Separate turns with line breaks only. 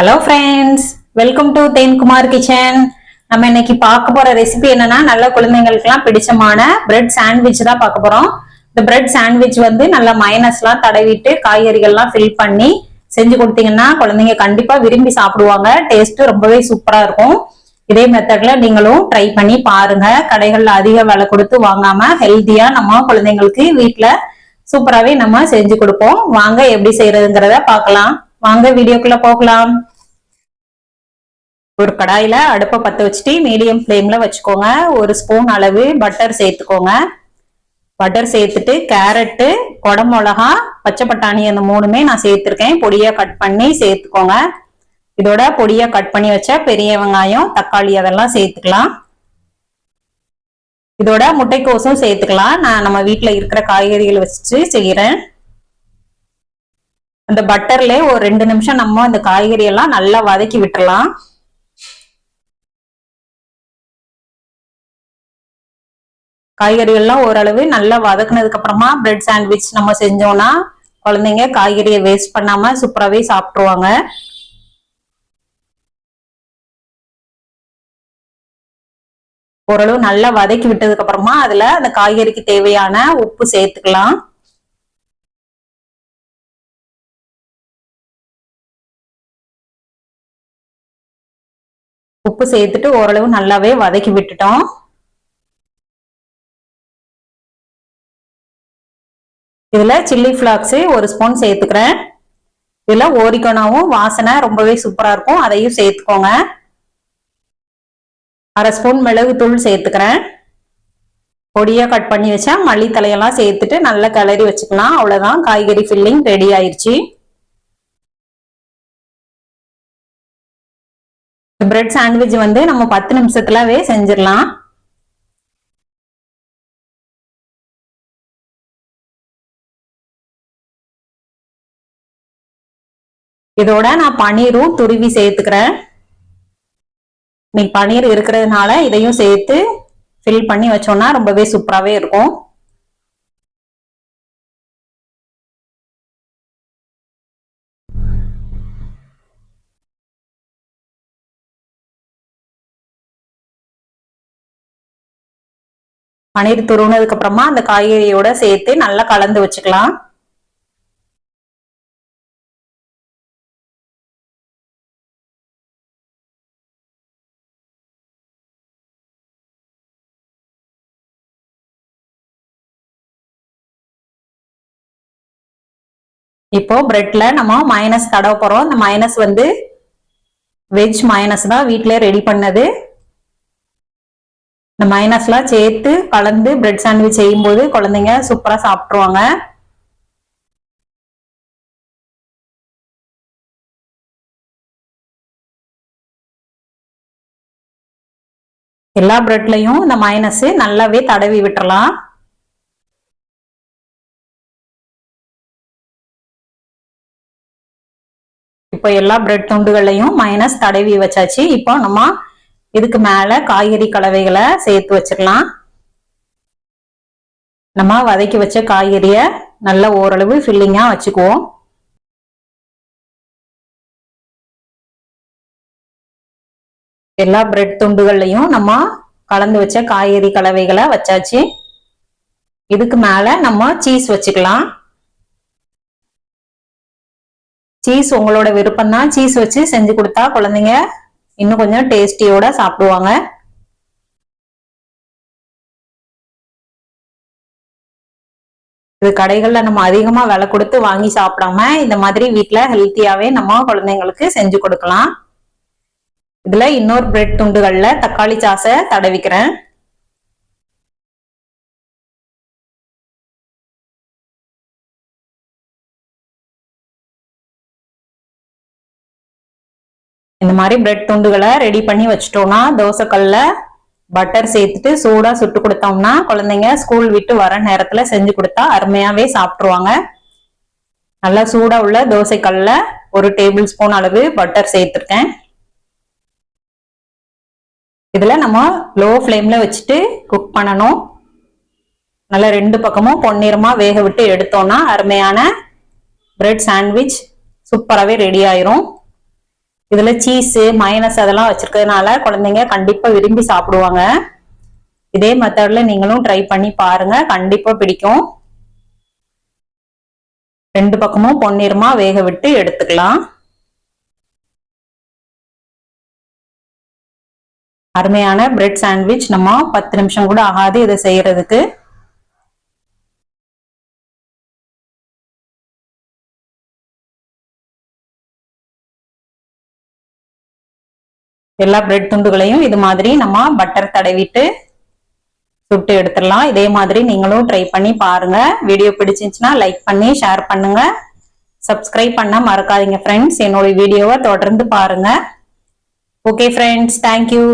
Hello friends, welcome to Thenkumar kitchen. நம்ம இன்னைக்கு பார்க்க போற ரெசிபி என்னன்னா, நல்ல குழந்தைங்களுக்குலாம் பிடிச்சமான பிரெட் சாண்ட்விச் தான் பார்க்க போறோம். இந்த பிரெட் சாண்ட்விச் வந்து நல்லா மைனஸ்லாம் தடவிட்டு காய்கறிகள்லாம் ஃபில் பண்ணி செஞ்சு கொடுத்தீங்கன்னா குழந்தைங்க கண்டிப்பா விரும்பி சாப்பிடுவாங்க. டேஸ்ட் ரொம்பவே சூப்பரா இருக்கும். இதே மெத்தட்ல நீங்களும் ட்ரை பண்ணி பாருங்க. கடைகள்ல அதிக விலை கொடுத்து வாங்காம ஹெல்த்தியா நம்ம குழந்தைங்களுக்கு வீட்டுல சூப்பராகவே நம்ம செஞ்சு கொடுப்போம். வாங்க எப்படி செய்யறதுங்கிறத பார்க்கலாம். வாங்க வீடியோக்குள்ள போகலாம். ஒரு கடாயில அடுப்பை பத்த வச்சுட்டு மீடியம் ஃப்ளேம்ல வச்சுக்கோங்க. ஒரு ஸ்பூன் அளவு பட்டர் சேர்த்துக்கோங்க. பட்டர் சேர்த்துட்டு கேரட்டு, குடமிளகா, பச்சை பட்டாணி அந்த மூணுமே நான் சேர்த்திருக்கேன். பொடியா கட் பண்ணி சேர்த்துக்கோங்க. இதோட பொடியா கட் பண்ணி வச்ச பெரிய வெங்காயம், தக்காளி அதெல்லாம் சேர்த்துக்கலாம். இதோட முட்டைக்கோசும் சேர்த்துக்கலாம். நான் நம்ம வீட்டுல இருக்கிற காய்கறிகளை வச்சு செய்யறேன். அந்த பட்டர்ல ஒரு 2 நிமிஷம் நம்ம இந்த காய்கறி எல்லாம் நல்லா வதக்கி விட்டுறலாம். காய்கறி எல்லாம் ஓரளவு நல்லா வதக்குனதுக்கு அப்புறமா பிரெட் சாண்ட்விச் நம்ம செஞ்சோம்னா குழந்தைங்க காய்கறியை வேஸ்ட் பண்ணாம சூப்பராகவே சாப்பிட்டுருவாங்க. ஓரளவு நல்லா வதக்கி விட்டதுக்கு அப்புறமா அதுல அந்த காய்கறிக்கு தேவையான உப்பு சேர்த்துக்கலாம். உப்பு சேர்த்துட்டு ஓரளவு நல்லாவே வதக்கி விட்டுட்டோம். இதுல சில்லி பிளாக்ஸ் 1 ஸ்பூன் சேர்த்துக்கிறேன். இதுல ஓரிகோனாவும் வாசனை ரொம்பவே சூப்பரா இருக்கும், அதையும் சேர்த்துக்கோங்க. 1/2 ஸ்பூன் மிளகுத்தூள் சேர்த்துக்கிறேன். பொடியா கட் பண்ணி வச்சா மல்லித்தலையெல்லாம் சேர்த்துட்டு நல்லா கிளறி வச்சுக்கலாம். அவ்வளவுதான், காய்கறி ஃபில்லிங் ரெடி ஆயிடுச்சு. பிரெட் சாண்ட்விச் வந்து நம்ம 10 நிமிஷத்துலவே செஞ்சிடலாம். இதோட நான் பன்னீரும் துருவி சேர்த்துக்கிறேன். இன்னைக்கு பன்னீர் இருக்கிறதுனால இதையும் சேர்த்து ஃபில் பண்ணி வச்சோம்னா ரொம்பவே சூப்பராகவே இருக்கும். பன்னீர் துருவினதுக்கு அப்புறமா அந்த காய்கறியோட சேர்த்து நல்லா கலந்து வச்சுக்கலாம். இப்போ பிரெட்ல நம்ம மைனஸ் தடவ போறோம். இந்த மைனஸ் வந்து வெஜ் மைனஸ் தான், வீட்டிலே ரெடி பண்ணது. இந்த மைனஸ்லாம் சேர்த்து கலந்து பிரெட் சாண்ட்விச் செய்யும் போது குழந்தைங்க சூப்பரா சாப்பிட்டுருவாங்க. எல்லா பிரெட்லயும் இந்த மைனஸ் நல்லாவே தடவி விட்டுறலாம். இப்போ எல்லா பிரெட் துண்டுகளையும் மைனஸ் தடவி வச்சாச்சு. இப்போ நம்ம இதுக்கு மேல காய்கறி கலவைகளை சேர்த்து வச்சிடலாம். நம்ம வதக்கி வச்ச காய்கறிய நல்ல ஓரளவு ஃபில்லிங்கா வச்சுக்குவோம். எல்லா பிரெட் துண்டுகள்லையும் நம்ம கலந்து வச்ச காய்கறி கலவைகளை வச்சாச்சு. இதுக்கு மேல நம்ம சீஸ் வச்சுக்கலாம். சீஸ் உங்களோட விருப்பம் தான். சீஸ் வச்சு செஞ்சு கொடுத்தா குழந்தைங்க இன்னும் கொஞ்சம் டேஸ்டியோட சாப்பிடுவாங்க. இது கடைகள்ல நம்ம அதிகமா விலை கொடுத்து வாங்கி சாப்பிடாம இந்த மாதிரி வீட்டுல ஹெல்த்தியாவே நம்ம குழந்தைங்களுக்கு செஞ்சு கொடுக்கலாம். இதுல இன்னொரு பிரெட் துண்டுகள்ல தக்காளி சாஸை தடவிக்கிறேன். இந்த மாதிரி பிரெட் துண்டுகளை ரெடி பண்ணி வச்சுட்டோம்னா தோசைக்கல்ல பட்டர் சேர்த்துட்டு சூடா சுட்டு கொடுத்தோம்னா குழந்தைங்க ஸ்கூல் விட்டு வர நேரத்துல செஞ்சு கொடுத்தா அருமையாவே சாப்பிட்டுருவாங்க. நல்லா சூடா உள்ள தோசைக்கல்ல 1 டேபிள் ஸ்பூன் அளவு பட்டர் சேர்த்துருக்கேன். இதுல நம்ம லோ ஃப்ளேம்ல வச்சுட்டு குக் பண்ணணும். நல்லா 2 பக்கமும் பொன்னிறமா வேக விட்டு எடுத்தோம்னா அருமையான பிரெட் சாண்ட்விச் சூப்பராகவே ரெடி ஆயிரும். இதுல சீஸ் மயனஸ் அதெல்லாம் வச்சிருக்கிறதுனால குழந்தைங்க கண்டிப்பா விரும்பி சாப்பிடுவாங்க. இதே மெத்தட்ல நீங்களும் ட்ரை பண்ணி பாருங்க, கண்டிப்பா பிடிக்கும். 2 பக்கமும் பொன்னிறமா வேக விட்டு எடுத்துக்கலாம். அருமையான பிரெட் சாண்ட்விச். நம்ம 10 நிமிஷம் கூட ஆகாது இதை செய்யறதுக்கு. எல்லா பிரெட் துண்டுகளையும் இது மாதிரி நம்ம பட்டர் தடவிட்டு சுட்டு எடுத்துடலாம். இதே மாதிரி நீங்களும் ட்ரை பண்ணி பாருங்க. வீடியோ பிடிச்சிருந்துச்சுன்னா லைக் பண்ணி ஷேர் பண்ணுங்க. சப்ஸ்கிரைப் பண்ண மறக்காதீங்க ஃப்ரெண்ட்ஸ். என்னோட வீடியோவை தொடர்ந்து பாருங்க. Okay friends, thank you.